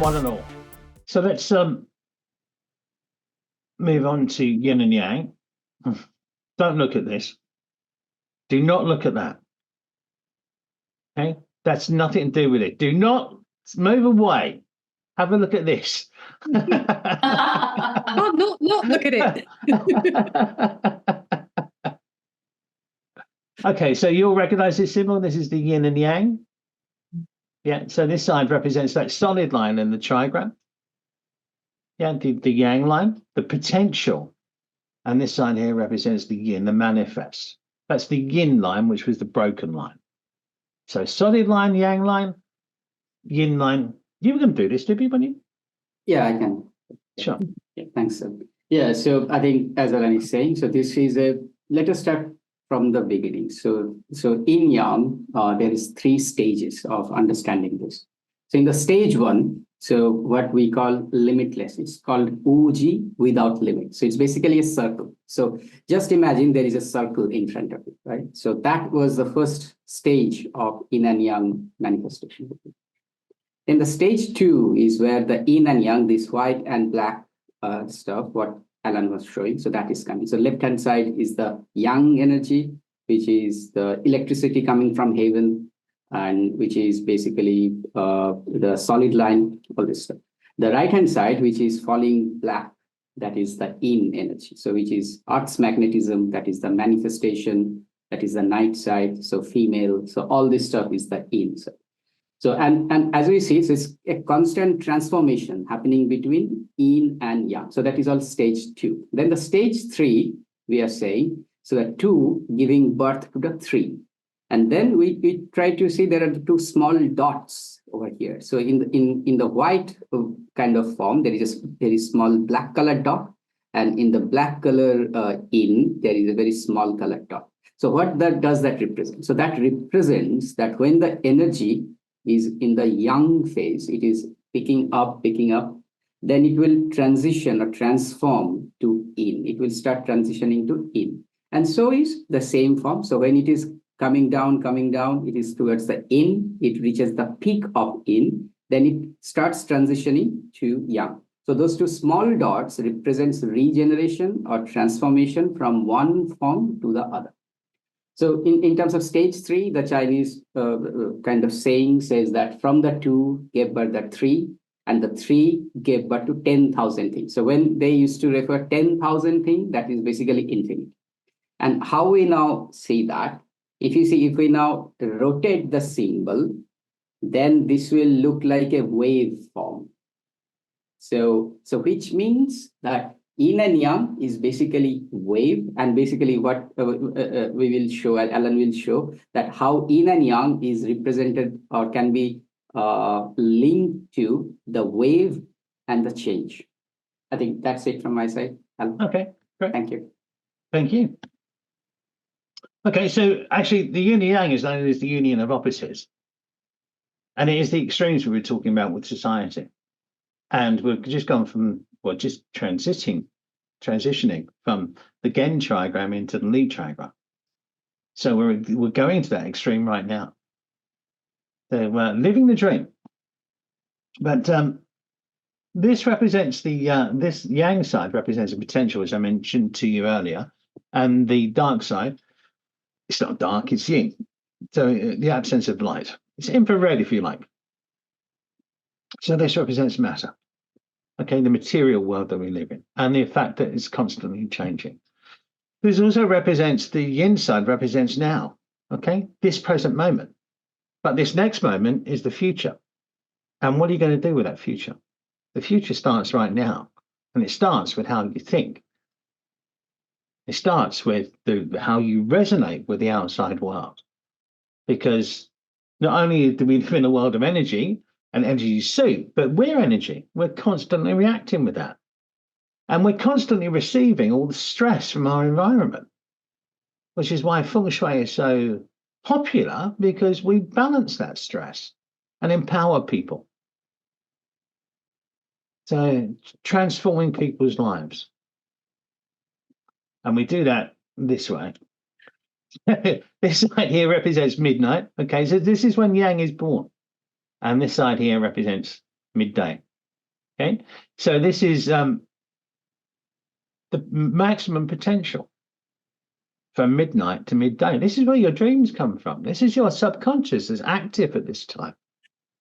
one and all. So let's move on to yin and yang. Don't look at this. Do not look at that. Okay, that's nothing to do with it. Do not move away. Have a look at this. Oh, no, look at it. Okay, so you'll recognize this symbol. This is the yin and yang. Yeah, so this side represents that solid line in the trigram. Yeah, the yang line, the potential. And this side here represents the yin, the manifest. That's the yin line, which was the broken line. So solid line, yang line, yin line. You were going to do this, did you, when you? Yeah, I can. Sure. Yeah, thanks, sir. Yeah, so I think as Alan is saying, so this is let us start from the beginning. So in Yang, there is 3 stages of understanding this. So in the stage 1, so what we call limitless, it's called Uji without limit. So it's basically a circle. So just imagine there is a circle in front of you, right? So that was the first stage of Yin and Yang manifestation. Then the stage 2 is where the Yin and Yang, this white and black stuff, what Alan was showing, so that is coming. So left-hand side is the Yang energy, which is the electricity coming from heaven, and which is basically the solid line, all this stuff. The right-hand side, which is falling black, that is the Yin energy. So which is Earth's magnetism, that is the manifestation, that is the night side, so female. So all this stuff is the Yin side. So, and as we see, it's a constant transformation happening between Yin and Yang. So that is all stage 2. Then the stage 3, we are saying, so the 2 giving birth to the 3. And then we try to see there are the 2 small dots over here. So in the white kind of form, there is a very small black colored dot. And in the black color Yin, there is a very small colored dot. So what does that represent? So that represents that when the energy is in the Yang phase, it is picking up, then it will transition or transform to Yin. It will start transitioning to Yin. And so is the same form. So when it is coming down, it is towards the Yin, it reaches the peak of Yin, then it starts transitioning to Yang. So those 2 small dots represents regeneration or transformation from one form to the other. So in terms of stage 3, the Chinese kind of saying says that from the 2 gave birth to 3, and the 3 gave birth to 10,000 things. So when they used to refer 10,000 things, that is basically infinite. And how we now see that, if we now rotate the symbol, then this will look like a wave form. So which means that Yin and Yang is basically wave, and basically what we will show, Alan will show, that how Yin and Yang is represented or can be linked to the wave and the change. I think that's it from my side, Alan. Okay, great. Thank you. Thank you. Okay, so actually the yin and yang is known as the union of opposites. And it is the extremes we were talking about with society. And we've just gone from, well, just transitioning from the Gen trigram into the Li trigram. So we're going to that extreme right now. So we're living the dream. But this represents this yang side represents a potential, as I mentioned to you earlier, and the dark side, it's not dark, it's yin. So the absence of light. It's infrared, if you like. So this represents matter. Okay, the material world that we live in, and the fact that it's constantly changing. This also represents the yin side, represents now, okay, this present moment. But this next moment is the future. And what are you going to do with that future? The future starts right now, and it starts with how you think. It starts with how you resonate with the outside world. Because not only do we live in a world of energy, and energy is soup, but we're energy. We're constantly reacting with that. And we're constantly receiving all the stress from our environment, which is why Feng Shui is so popular, because we balance that stress and empower people. So transforming people's lives. And we do that this way. This side here represents midnight. Okay, so this is when Yang is born. And this side here represents midday. Okay, so this is the maximum potential from midnight to midday. This is where your dreams come from. This is your subconscious that's active at this time.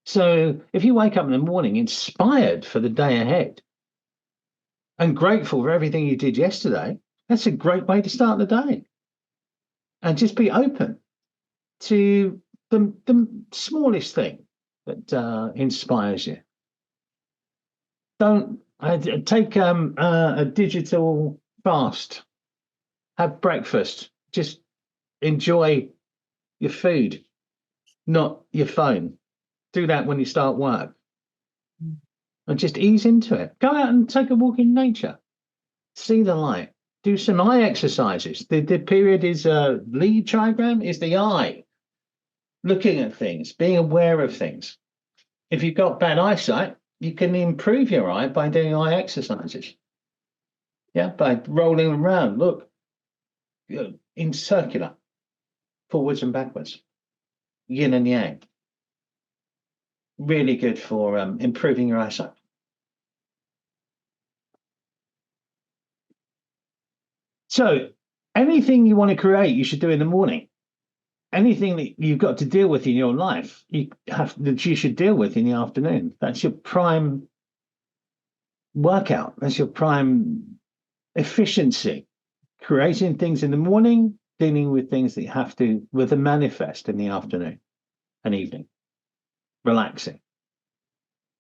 So if you wake up in the morning inspired for the day ahead and grateful for everything you did yesterday, that's a great way to start the day. And just be open to the smallest thing that inspires you. Don't take a digital fast. Have breakfast. Just enjoy your food, not your phone. Do that when you start work. And just ease into it. Go out and take a walk in nature. See the light. Do some eye exercises. The period is lead diagram is the eye. Looking at things, being aware of things. If you've got bad eyesight, you can improve your eye by doing eye exercises. Yeah, by rolling around. Look, in circular, forwards and backwards. Yin and Yang. Really good for improving your eyesight. So anything you want to create, you should do in the morning. Anything that you've got to deal with in your life, you should deal with in the afternoon. That's your prime workout. That's your prime efficiency. Creating things in the morning, dealing with things that you have to with a manifest in the afternoon and evening. Relaxing.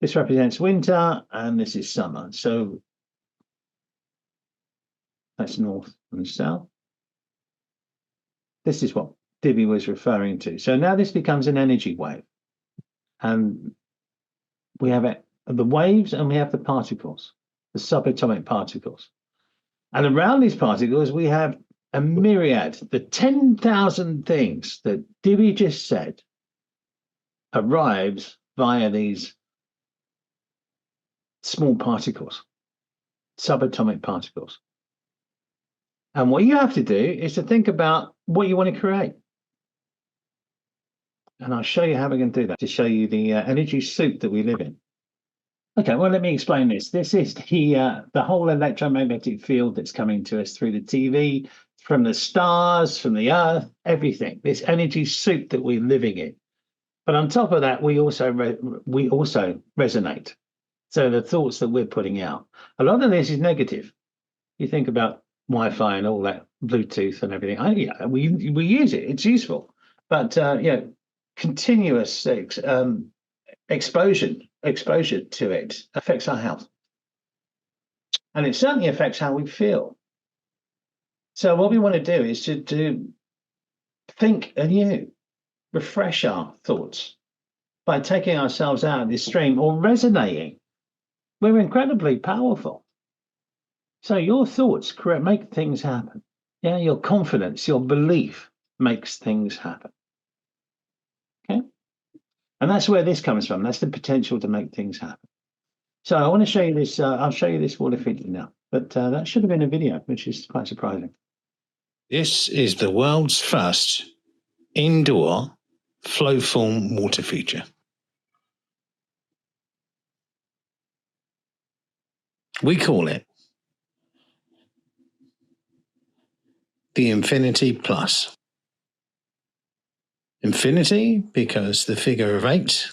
This represents winter and this is summer. So that's north and south. This is what Divi was referring to. So now this becomes an energy wave. And we have the waves and we have the particles, the subatomic particles. And around these particles, we have a myriad, the 10,000 things that Divi just said arrives via these small particles, subatomic particles. And what you have to do is to think about what you want to create. And I'll show you how we're going to do that, to show you the energy soup that we live in. Okay, well, let me explain this. This is the whole electromagnetic field that's coming to us through the TV, from the stars, from the earth, everything. This energy soup that we're living in. But on top of that, we also resonate. So the thoughts that we're putting out, a lot of this is negative. You think about Wi-Fi and all that, Bluetooth and everything. Yeah, we use it. It's useful, but continuous exposure to it affects our health, and it certainly affects how we feel. So what we want to do is to think anew, refresh our thoughts by taking ourselves out of this stream or resonating. We're incredibly powerful. So your thoughts make things happen. Yeah, your confidence, your belief makes things happen. Okay, and that's where this comes from. That's the potential to make things happen. So I want to show you this. I'll show you this water feature now, but that should have been a video, which is quite surprising. This is the world's first indoor flow form water feature. We call it the Infinity Plus. Infinity because the figure of 8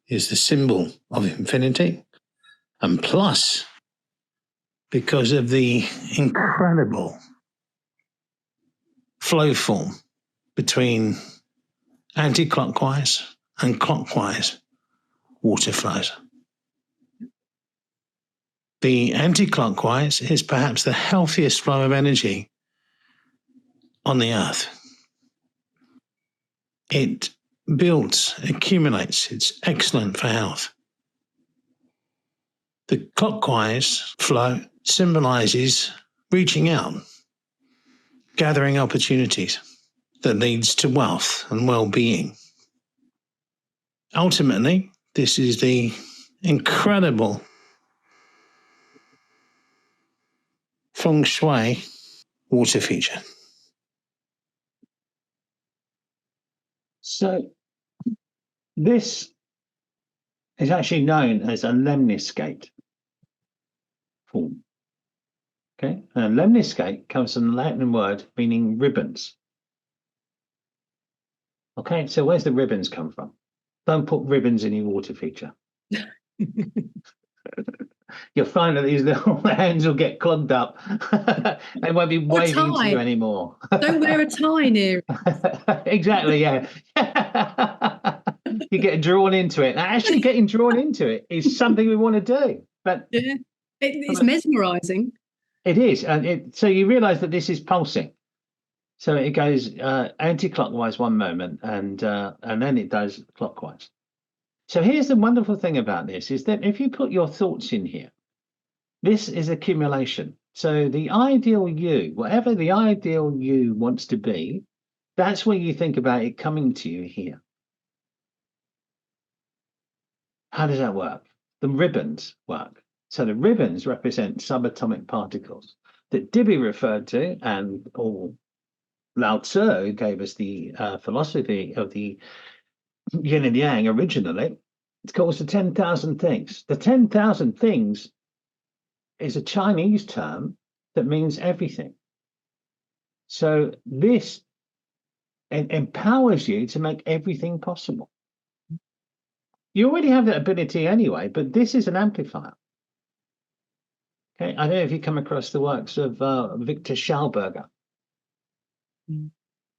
is the symbol of infinity, and plus because of the incredible flow form between anti-clockwise and clockwise water flows. The anti-clockwise is perhaps the healthiest flow of energy on the earth. It builds, accumulates, it's excellent for health. The clockwise flow symbolizes reaching out, gathering opportunities that leads to wealth and well-being. Ultimately, this is the incredible Feng Shui water feature. So this is actually known as a lemniscate. form. Okay, and lemniscate comes from the Latin word meaning ribbons. Okay, so where's the ribbons come from? Don't put ribbons in your water feature. You'll find that these little hands will get clogged up. They won't be waving to you anymore. Don't wear a tie near. Exactly, yeah. You get drawn into it. Now, actually, getting drawn into it is something we want to do. But yeah, it's mesmerising. It is, and so you realise that this is pulsing. So it goes anti-clockwise one moment, and then it does clockwise. So here's the wonderful thing about this is that if you put your thoughts in here, this is accumulation. So the ideal you, whatever the ideal you wants to be, that's where you think about it coming to you here. How does that work? The ribbons work. So the ribbons represent subatomic particles that Dibby referred to, and Lao Tzu gave us the philosophy of the Yin and Yang originally. It's called the 10,000 things. The 10,000 things is a Chinese term that means everything. So this empowers you to make everything possible. You already have that ability anyway, but this is an amplifier. Okay, I don't know if you come across the works of Victor Schauberger,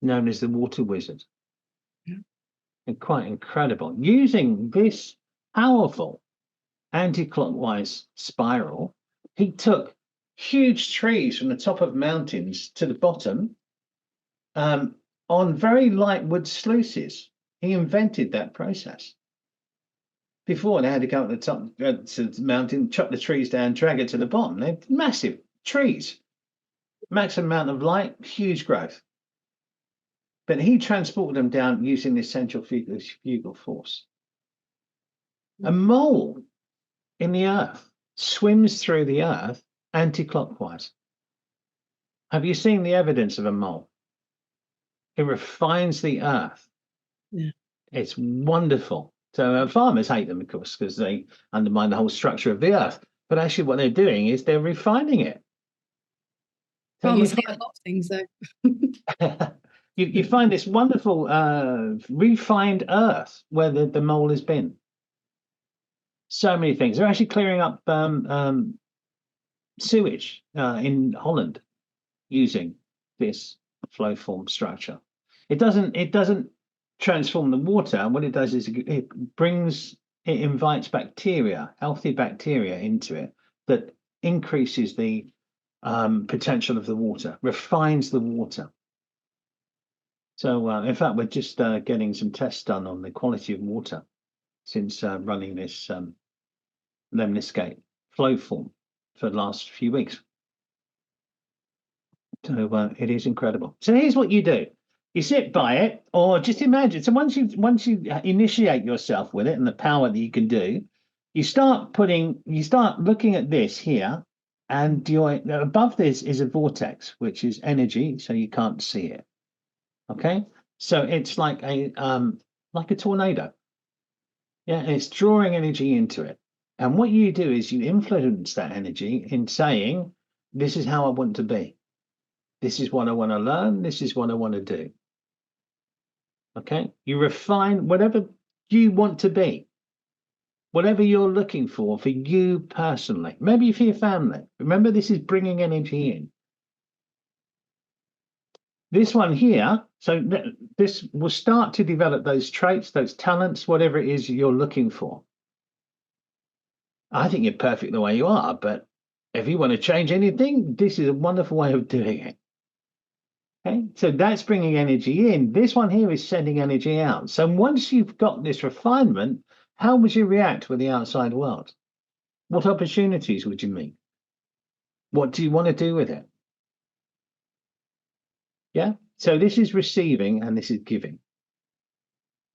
known as the Water Wizard. And quite incredible. Using this powerful anti-clockwise spiral, he took huge trees from the top of mountains to the bottom on very light wood sluices. He invented that process. Before, they had to go at the top to the mountain, chop the trees down, drag it to the bottom. They're massive trees, maximum amount of light, huge growth. But he transported them down using this centrifugal force. A mole in the earth swims through the earth anti-clockwise. Have you seen the evidence of a mole? It refines the earth. Yeah. It's wonderful. So farmers hate them, of course, because they undermine the whole structure of the earth. But actually what they're doing is they're refining it. So Farmers hate a lot of things, though. You find this wonderful refined earth where the mole has been. So many things. They're actually clearing up sewage in Holland using this flow form structure. It doesn't transform the water. What it does is it invites bacteria, healthy bacteria into it that increases the potential of the water, refines the water. So in fact, we're just getting some tests done on the quality of water since running this lemniscate flow form for the last few weeks. So it is incredible. So here's what you do. You sit by it, or just imagine. So once you initiate yourself with it and the power that you can do, you start looking at this here, and above this is a vortex, which is energy, so you can't see it. Okay, so it's like a tornado. Yeah, it's drawing energy into it, and what you do is you influence that energy in saying, "This is how I want to be. This is what I want to learn. This is what I want to do." Okay, you refine whatever you want to be, whatever you're looking for you personally, maybe for your family. Remember, this is bringing energy in. This one here, so this will start to develop those traits, those talents, whatever it is you're looking for. I think you're perfect the way you are, but if you want to change anything, this is a wonderful way of doing it. Okay, so that's bringing energy in. This one here is sending energy out. So once you've got this refinement, how would you react with the outside world? What opportunities would you meet? What do you want to do with it? Yeah, so this is receiving and this is giving.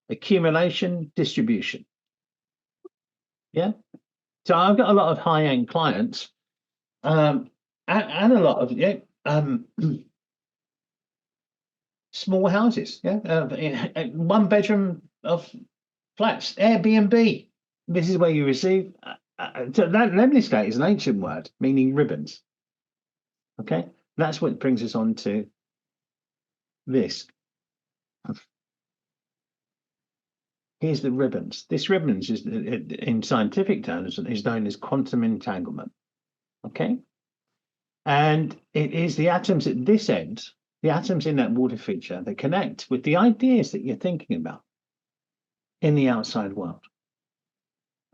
Accumulation, distribution. Yeah, so I've got a lot of high-end clients and a lot of small houses, one bedroom of flats, Airbnb. This is where you receive So that lemniscate is an ancient word meaning ribbons. Okay, that's what brings us on to this. Here's the ribbons. This ribbons is, in scientific terms, is known as quantum entanglement. Okay, and it is the atoms at this end, the atoms in that water feature, that connect with the ideas that you're thinking about in the outside world.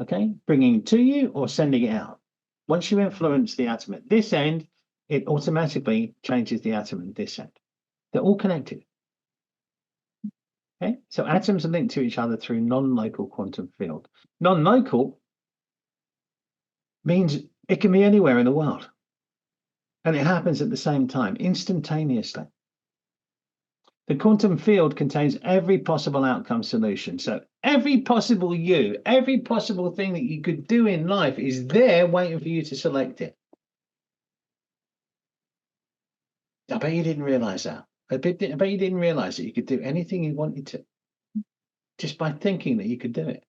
Okay, bringing it to you or sending it out. Once you influence the atom at this end, it automatically changes the atom at this end. They're all connected. Okay, so atoms are linked to each other through non-local quantum field. Non-local means it can be anywhere in the world, and it happens at the same time, instantaneously. The quantum field contains every possible outcome solution. So every possible you, every possible thing that you could do in life is there waiting for you to select it. I bet you didn't realize that. I bet you didn't realize that you could do anything you wanted to just by thinking that you could do it.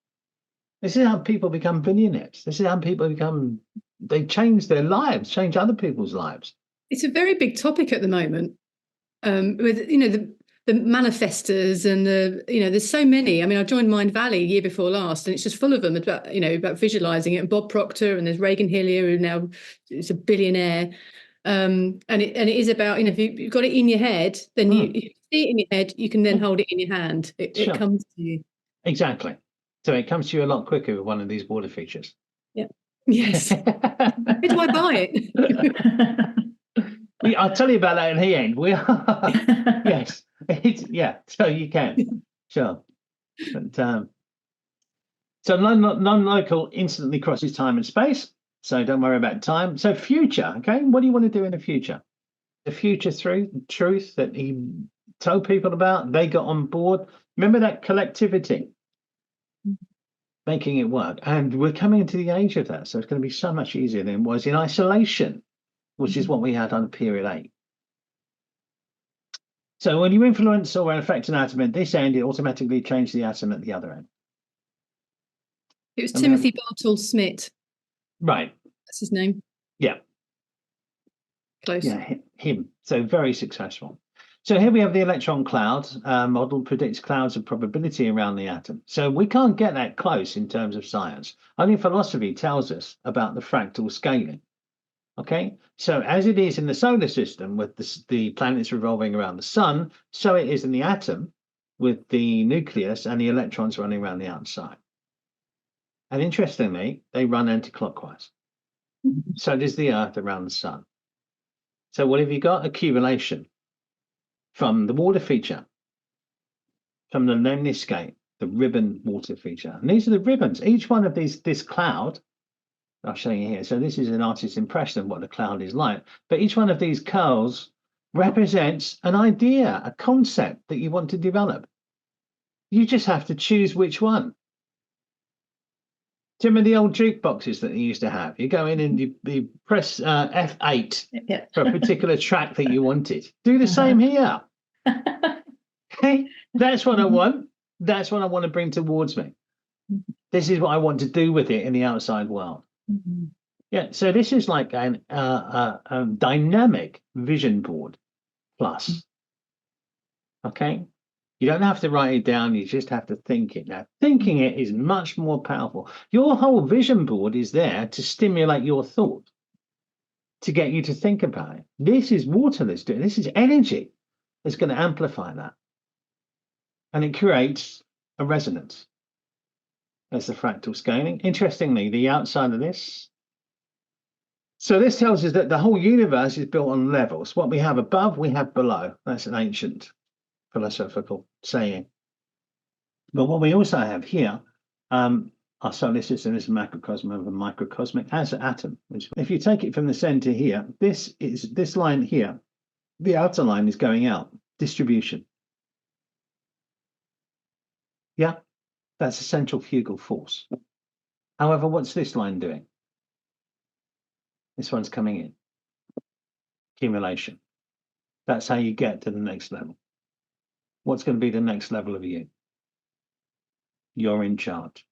This is how people become billionaires. This is how people become, they change their lives, change other people's lives. It's a very big topic at the moment. With the manifestors and there's so many. I mean, I joined Mind Valley year before last, and it's just full of them about visualizing it. And Bob Proctor, and there's Reagan Hillier, who now is a billionaire. And it is about, if you've got it in your head, then you see it in your head, you can then hold it in your hand. It comes to you. Exactly. So it comes to you a lot quicker with one of these water features. Yeah. Yes. Where do I buy it? I'll tell you about that in the end. We are, yes, so you can, sure. But, so non-local instantly crosses time and space. So don't worry about time. So future, okay? What do you want to do in the future? The future truth that he told people about, they got on board. Remember that collectivity, making it work. And we're coming into the age of that. So it's going to be so much easier than it was in isolation, which is what we had on period 8. So when you influence or affect an atom at this end, it automatically changes the atom at the other end. It was Timothy Bartol Smith. Right. That's his name. Yeah. Close. Yeah, him. So very successful. So here we have the electron cloud model predicts clouds of probability around the atom. So we can't get that close in terms of science. Only philosophy tells us about the fractal scaling. Okay, so as it is in the solar system with the planets revolving around the sun, so it is in the atom with the nucleus and the electrons running around the outside. And interestingly, they run anti-clockwise. So does the Earth around the sun. So what have you got? Accumulation from the water feature, from the lemniscate, the ribbon water feature. And these are the ribbons. Each one of this cloud, I'll show you here. So this is an artist's impression of what the cloud is like. But each one of these curls represents an idea, a concept that you want to develop. You just have to choose which one. Do you remember the old jukeboxes that you used to have? You go in and you press F8 for a particular track that you wanted. Do the same here. Okay, that's what I want. That's what I want to bring towards me. This is what I want to do with it in the outside world. Yeah, so this is like a dynamic vision board plus. Okay, you don't have to write it down, you just have to think it. Now, thinking it is much more powerful. Your whole vision board is there to stimulate your thought, to get you to think about it. This is water that's doing, this is energy that's going to amplify that. And it creates a resonance. That's the fractal scaling. Interestingly, the outside of this. So this tells us that the whole universe is built on levels. What we have above, we have below. That's an ancient philosophical saying. But what we also have here, our solar system is a macrocosm of a microcosmic as an atom. If you take it from the center here, this line here, the outer line is going out, distribution. Yeah, that's a centrifugal force. However, what's this line doing? This one's coming in. Accumulation. That's how you get to the next level. What's going to be the next level of you? You're in charge.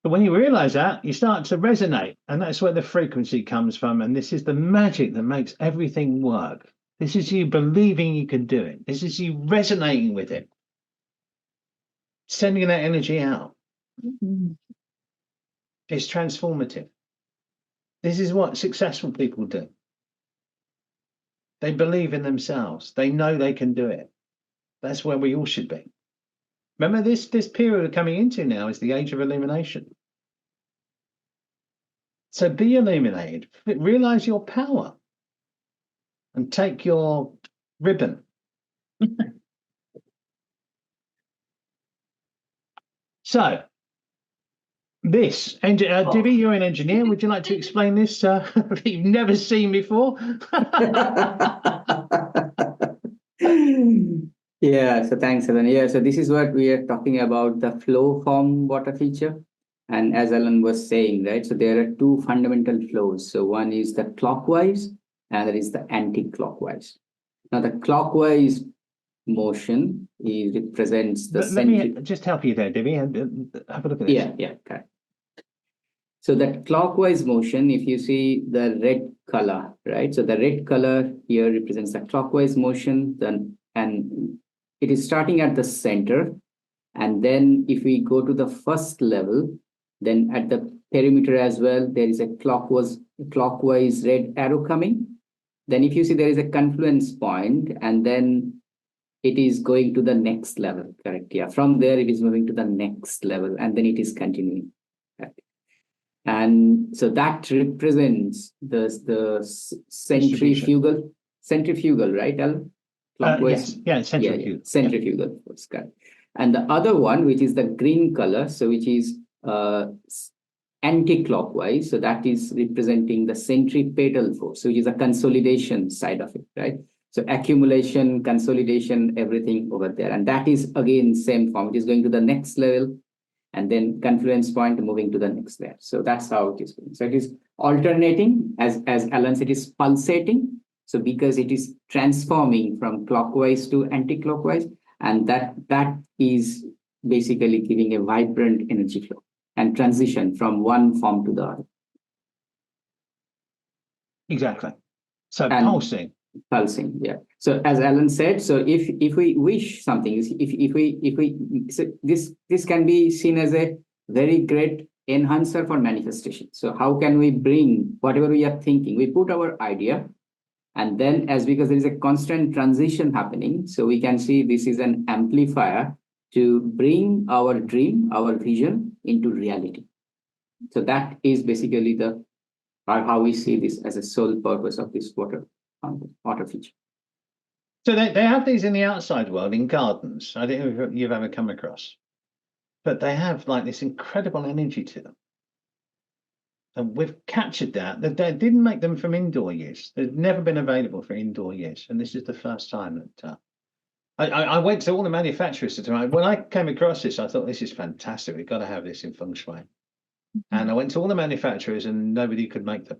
But when you realize that, you start to resonate, and that's where the frequency comes from. And this is the magic that makes everything work. This is you believing you can do it. This is you resonating with it, sending that energy out. It's transformative. This is what successful people do. They believe in themselves. They know they can do it. That's where we all should be. Remember, this period we're coming into now is the age of illumination. So be illuminated. Realize your power. And take your ribbon. So, this, Divi, you're an engineer. Would you like to explain this that you've never seen before? Yeah, so thanks, Alan. Yeah, so this is what we are talking about, the flow form water feature. And as Alan was saying, right, so there are two fundamental flows. So one is the clockwise, and that is the anti-clockwise. Now, the clockwise motion represents the Let me just help you there, Divi. Have a look at this. Yeah, correct. So that clockwise motion, if you see the red color, right? So the red color here represents the clockwise motion, and it is starting at the center. And then if we go to the first level, then at the perimeter as well, there is a clockwise red arrow coming. Then if you see there is a confluence point, and then it is going to the next level, correct? Yeah, from there it is moving to the next level, and then it is continuing. Correct? And so that represents the centrifugal, right, Alan? Yes, yeah, centrifugal. Yeah, centrifugal force, correct. And the other one, which is the green color, so which is anti-clockwise, so that is representing the centripetal force, which is a consolidation side of it, right? So accumulation, consolidation, everything over there. And that is again same form. It is going to the next level, and then confluence point moving to the next layer. So that's how it is going. So it is alternating, as Alan said, it is pulsating. So because it is transforming from clockwise to anti-clockwise, and that is basically giving a vibrant energy flow and transition from one form to the other. Exactly. So pulsing, yeah. So as Alan said, so if we wish something, so this can be seen as a very great enhancer for manifestation. So how can we bring whatever we are thinking? We put our idea, and then because there is a constant transition happening, so we can see this is an amplifier to bring our dream, our vision into reality. So that is basically how we see this as a sole purpose of this water feature. So they have these in the outside world in gardens. I don't know if you've ever come across, but they have like this incredible energy to them. And we've captured that. They didn't make them from indoor use. They've never been available for indoor use. And this is the first time that I went to all the manufacturers. When I came across this, I thought, this is fantastic. We've got to have this in Feng Shui. And I went to all the manufacturers and nobody could make them.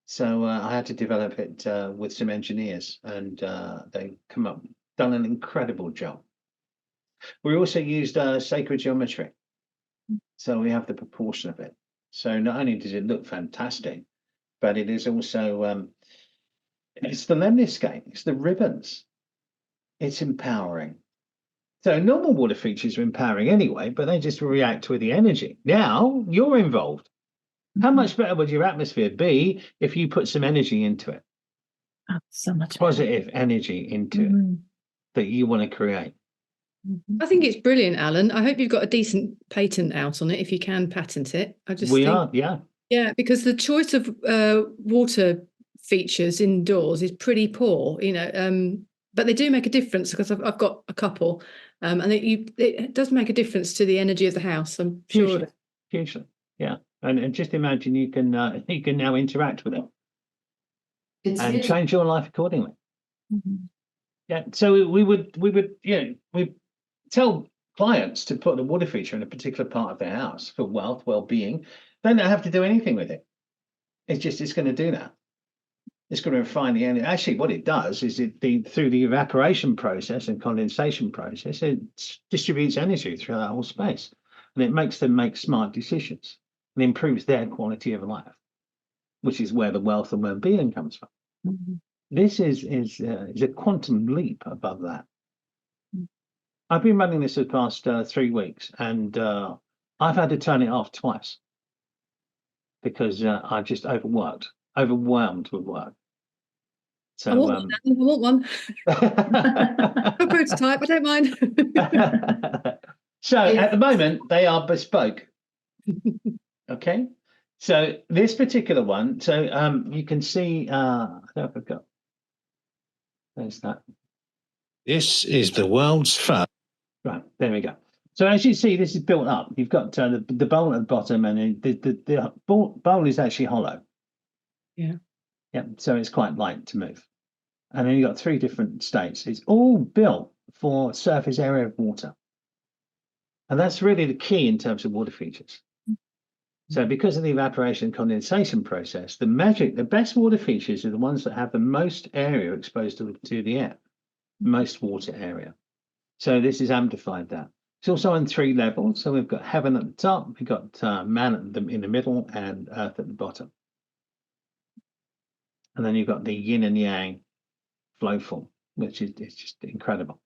So I had to develop it with some engineers, and they done an incredible job. We also used sacred geometry. So we have the proportion of it. So not only does it look fantastic, but it is also, it's the lemniscate, it's the ribbons. It's empowering. So normal water features are empowering anyway, but they just react with the energy. Now you're involved. How much better would your atmosphere be if you put some energy into it? Oh, so much positive energy into it that you want to create. I think it's brilliant, Alan. I hope you've got a decent patent out on it if you can patent it. Yeah, because the choice of water features indoors is pretty poor, but they do make a difference because I've got a couple, and it does make a difference to the energy of the house. I'm sure. Hugely, yeah. And just imagine you can now interact with it and change your life accordingly. Yeah. So we would tell clients to put the water feature in a particular part of their house for wealth, well-being. They don't have to do anything with it. It's going to do that. It's going to refine the energy. Actually, what it does is through the evaporation process and condensation process, it distributes energy through that whole space. and it makes them make smart decisions and improves their quality of life, which is where the wealth and well-being comes from. Mhm. This is a quantum leap above that. I've been running this for the past 3 weeks, and I've had to turn it off twice because I just overwhelmed with work. So I want one. A prototype. I don't mind. so at the moment they are bespoke. Okay. So this particular one, so you can see, I don't know if I've got, there's that. This is the world's first. Right, there we go. So as you see, this is built up. You've got the bowl at the bottom, and the bowl is actually hollow. Yeah. Yeah, so it's quite light to move. And then you've got 3 different states. It's all built for surface area of water. And that's really the key in terms of water features. So because of the evaporation and condensation process, the best water features are the ones that have the most area exposed to the air, most water area. So this is amplified that. It's also on 3 levels. So we've got heaven at the top, we've got man in the middle, and earth at the bottom. And then you've got the yin and yang flow form, which is just incredible.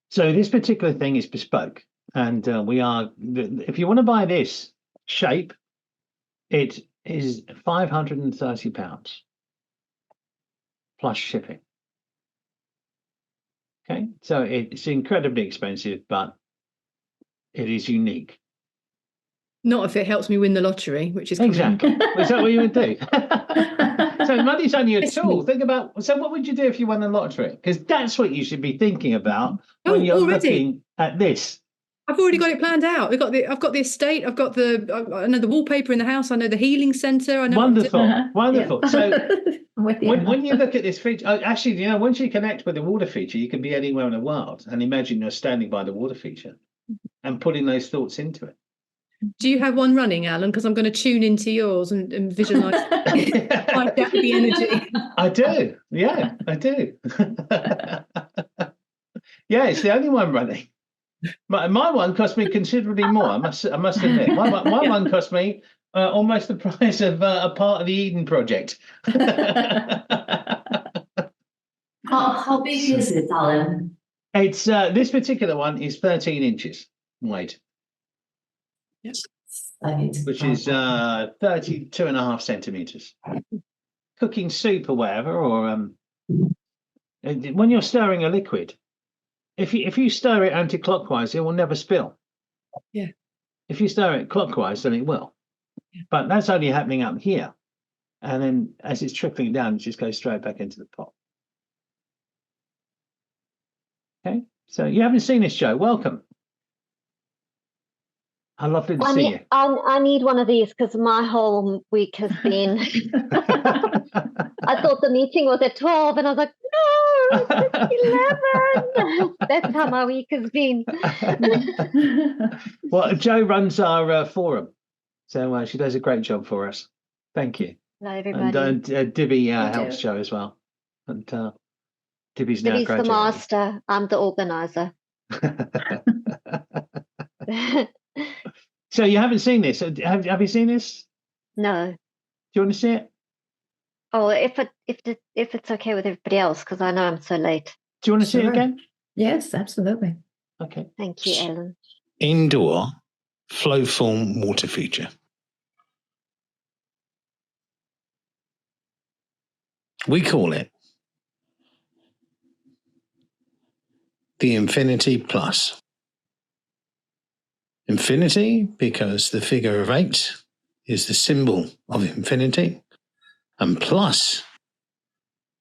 So this particular thing is bespoke. And if you want to buy this shape, it is £530 plus shipping. Okay, so it's incredibly expensive, but it is unique. Not if it helps me win the lottery, which is coming. Exactly. Is that what you would do? So money's only a Yes, tool. please. Think about, so what would you do if you won the lottery? Because that's what you should be thinking about Oh, when you're already? looking at this. I've already got it planned out. I've got the estate. I've got I know the wallpaper in the house. I know the healing centre. I know what I'm doing. Wonderful, wonderful. Yeah. So I'm with you. when you look at this feature, actually, once you connect with the water feature, you can be anywhere in the world and imagine you're standing by the water feature and putting those thoughts into it. Do you have one running, Alan? Because I'm going to tune into yours and visualise. Find out the energy. I do. Yeah, I do. Yeah, it's the only one running. My one cost me considerably more. I must admit. My one cost me almost the price of a part of the Eden project. How big is it, Alan? It's this particular one is 13 inches wide, Yes. which is 32.5 centimeters. Cooking soup or whatever, or when you're stirring a liquid, if you stir it anti-clockwise, it will never spill. Yeah. If you stir it clockwise, then it will. Yeah. But that's only happening up here, and then as it's trickling down, it just goes straight back into the pot. Okay, so you haven't seen this, Joe. Welcome. I'd love to see you. I need one of these because my whole week has been. I thought the meeting was at 12, and I was like, no, it's 11. That's how my week has been. Well, Joe runs our forum, so she does a great job for us. Thank you. Hello, everybody. And Dibby helps Joe as well. And Dibby's now Libby's the graduated. master. I'm the organizer. So you haven't seen this? Have you seen this? No. Do you want to see it? Oh, if it's okay with everybody else, because I know I'm so late. Do you want to see it Sure. again? Yes, absolutely. Okay. Thank you, Ellen. Indoor flow form water feature. We call it the Infinity Plus. Infinity because the figure of 8 is the symbol of infinity, and plus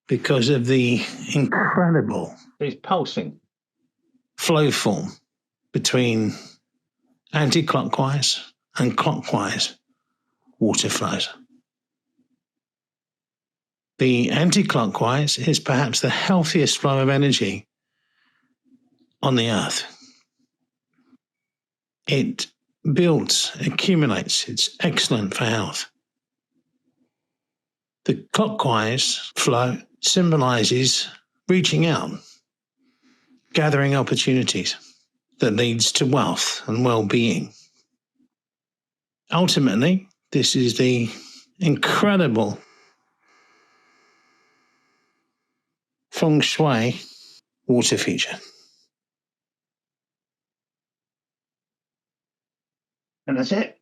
because of the incredible It's pulsing. flow form between anti-clockwise and clockwise water flows. The anti-clockwise is perhaps the healthiest flow of energy on the earth. It builds, accumulates, it's excellent for health. The clockwise flow symbolizes reaching out, gathering opportunities, that leads to wealth and well-being. Ultimately, this is the incredible Feng Shui water feature. And that's it.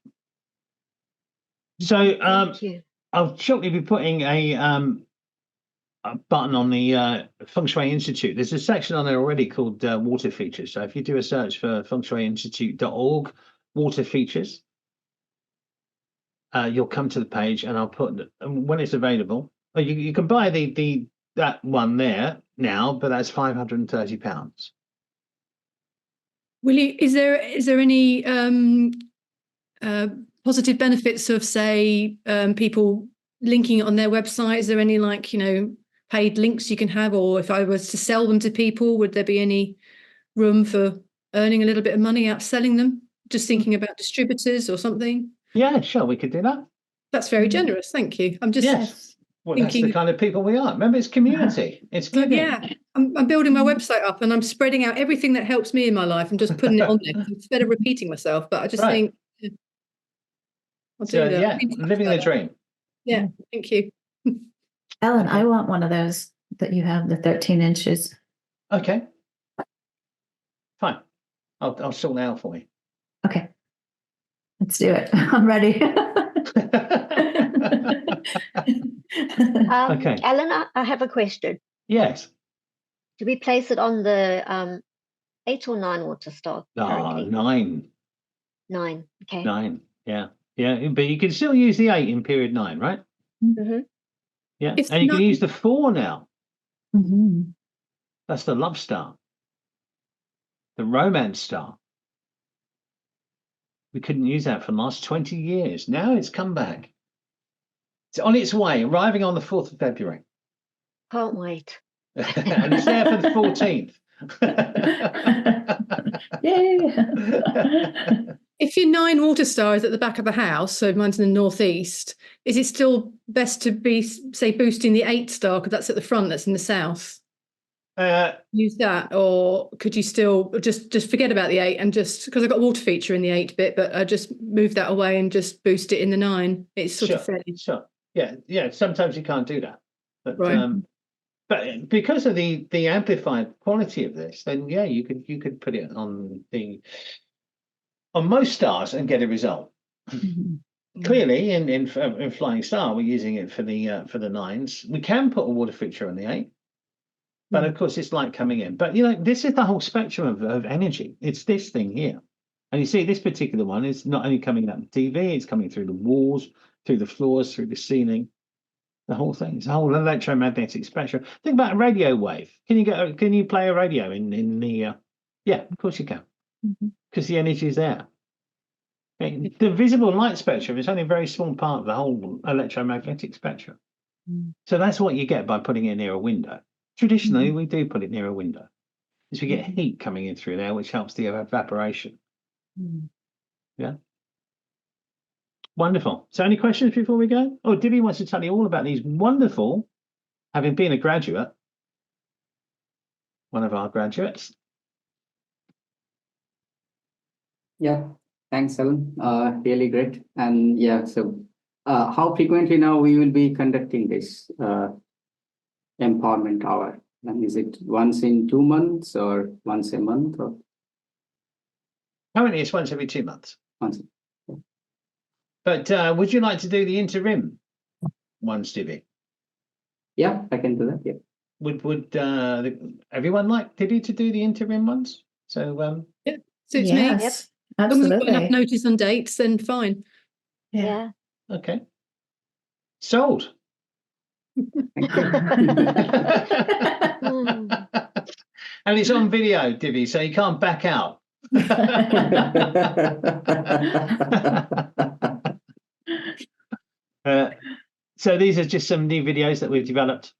So Thank you. I'll shortly be putting a button on the Feng Shui Institute. There's a section on there already called water features. So if you do a search for fengshuiinstitute.org water features, you'll come to the page, and I'll put when it's available. You can buy that one there now, but that's £530. Will you? Is there any positive benefits of, say, people linking it on their website? Is there any, like, paid links you can have, or if I was to sell them to people, would there be any room for earning a little bit of money out selling them? Just thinking about distributors or something. Yeah, sure, we could do that. That's very generous. Thank you. I'm just Yes. Well, that's the thinking. kind of people we are. Remember, it's community. It's giving. Yeah, I'm building my website up, and I'm spreading out everything that helps me in my life and just putting it on there instead of repeating myself. But I just think I'll do So that. yeah, living the dream. Yeah, thank you. Ellen, I want one of those that you have, the 13 inches. Okay. Fine. I'll sort that out for you. Okay. Let's do it. I'm ready. Okay. Ellen, I have a question. Yes. Do we place it on the 8 or 9 water star currently? 9. 9. Okay. 9. Yeah. Yeah. But you can still use the 8 in period 9, right? Mm-hmm. Yeah. If And you can not- use the 4 now. Mhm. That's the love star. The romance star. We couldn't use that for the last 20 years. Now it's come back. It's on its way, arriving on the 4th of February. Can't wait. And it's there for the 14th. Yay. If your 9 water star is at the back of the house, so mine's in the northeast, is it still best to be, say, boosting the 8 star because that's at the front, that's in the south? Use that, or could you still just forget about the 8 and just, because I've got a water feature in the 8 bit, but I just move that away and just boost it in the 9? It's sort of fairly. Sure. Yeah. Sometimes you can't do that, but Right. but because of the amplified quality of this, then yeah, you could put it on most stars and get a result. Mhm. Clearly, in Flying Star, we're using it for the 9s. We can put a water feature on the 8. But of course, it's light coming in. But this is the whole spectrum of energy. It's this thing here, and you see this particular one is not only coming out the TV; it's coming through the walls, through the floors, through the ceiling. The whole thing. It's a whole electromagnetic spectrum. Think about a radio wave. Can you play a radio in the? Yeah, of course you can, because the energy is there. The visible light spectrum is only a very small part of the whole electromagnetic spectrum. So that's what you get by putting it near a window. Traditionally, we do put it near a window, because we get heat coming in through there, which helps the evaporation. Yeah. Wonderful. So any questions before we go? Oh, Divi wants to tell you all about these wonderful, having been a graduate, one of our graduates. Yeah, thanks, Ellen. Really great. And yeah, so how frequently now we will be conducting this empowerment hour? And is it once in 2 months or once a month or Currently, it's once every 2 months. once? But would you like to do the interim ones, Divi? Yeah, I can do that. Yeah. Would everyone like Divi to do the interim ones? So Suits me. Yes, As long as I've got enough absolutely. notice on dates, then fine. Yeah. okay, sold. Thank you. And it's on video, Divi, so you can't back out. So these are just some new videos that we've developed,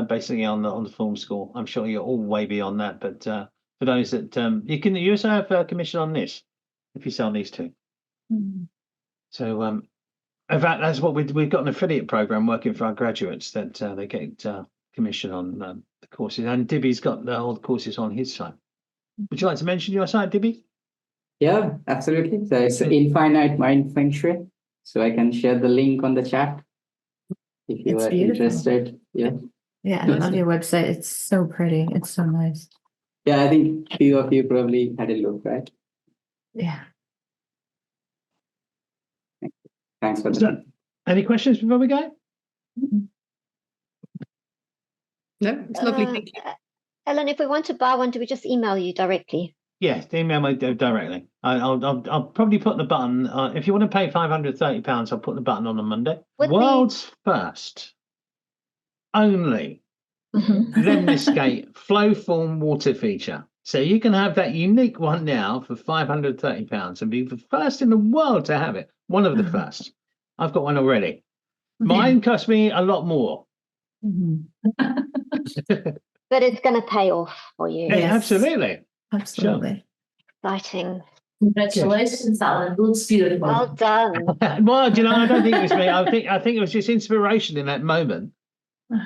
basically on the film school. I'm sure you're all way beyond that, but for those that you also have a commission on this if you sell these two. So in fact, that's what we've got an affiliate program working for our graduates that they get commission on the courses, and Divi's got all the courses on his site. Would you like to mention your site, Dibby? Yeah, absolutely. So it's Infinite Mind Feng Shui. So I can share the link on the chat if you It's are beautiful. interested. Yeah. Yeah, I love your website. It's so pretty. It's so nice. Yeah, I think few of you probably had a look, right? Yeah. Thanks for So, that. any questions before we go? No, it's lovely. Thank you. Ellen, if we want to buy one, do we just email you directly? Yes, email me directly. I'll probably put the button. If you want to pay £530, I'll put the button on Monday. Would the- World's first, only lemniscate flow form water feature. So you can have that unique one now for £530 and be the first in the world to have it. One of the first. I've got one already. Mine cost me a lot more. But it's going to pay off for you. Yeah, Yes. absolutely. Absolutely. Exciting. Congratulations, Alan. Looks beautiful. Well done. Well, do you know, I don't think it was me. I think it was just inspiration in that moment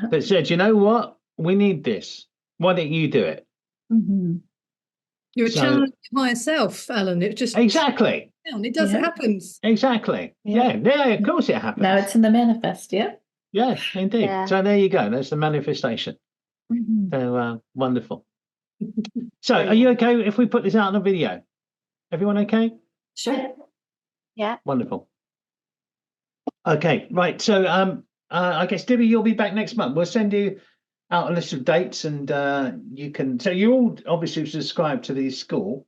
that said, you know what? We need this. Why don't you do it? You're a So- channel of your higher self, Alan. It just Exactly. it does. It happens. Exactly. Yeah. Yeah, of course it happens. Now it's in the manifest, yeah? Yeah, indeed. Yeah. So there you go. That's the manifestation. So wonderful. So are you okay if we put this out on a video? Everyone okay? Sure. Yeah. Wonderful. Okay, right. So I guess Dibby, you'll be back next month. We'll send you out a list of dates and you can, so you all obviously subscribe to the school.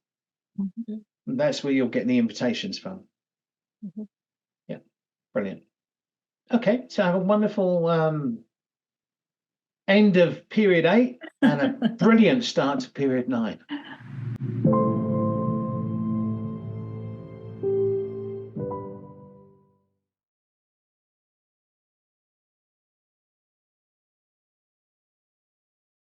That's where you'll get the invitations from. Yeah, brilliant. Okay, so have a wonderful end of period 8 and a brilliant start to period 9.